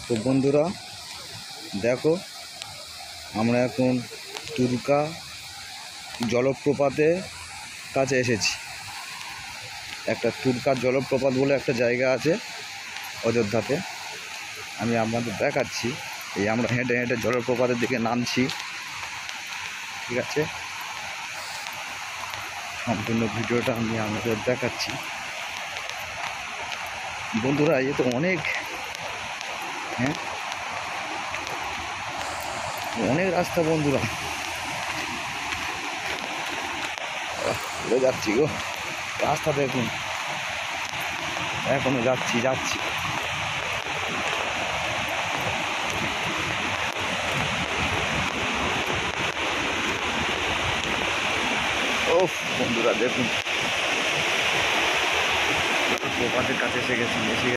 তো বন্ধুরা দেখো, আমরা এখন তুরকা জলপ্রপাতের কাছে এসেছি। একটা তুরকা জলপ্রপাত বলে একটা জায়গা আছে অযোধ্যাতে, আমি আপনাদের দেখাচ্ছি। এই আমরা হেঁটে হেঁটে জলপ্রপাতের দিকে নামছি, ঠিক আছে? সম্পূর্ণ ভিডিওটা আমি আপনাদের দেখাচ্ছি। বন্ধুরা এ তো অনেক অনেক রাস্তা বন্ধুরা, যাচ্ছি গো। রাস্তা দেখুন, এখনো যাচ্ছি। ওফ বন্ধুরা দেখুন, প্রপাতের কাছে এসে গেছি।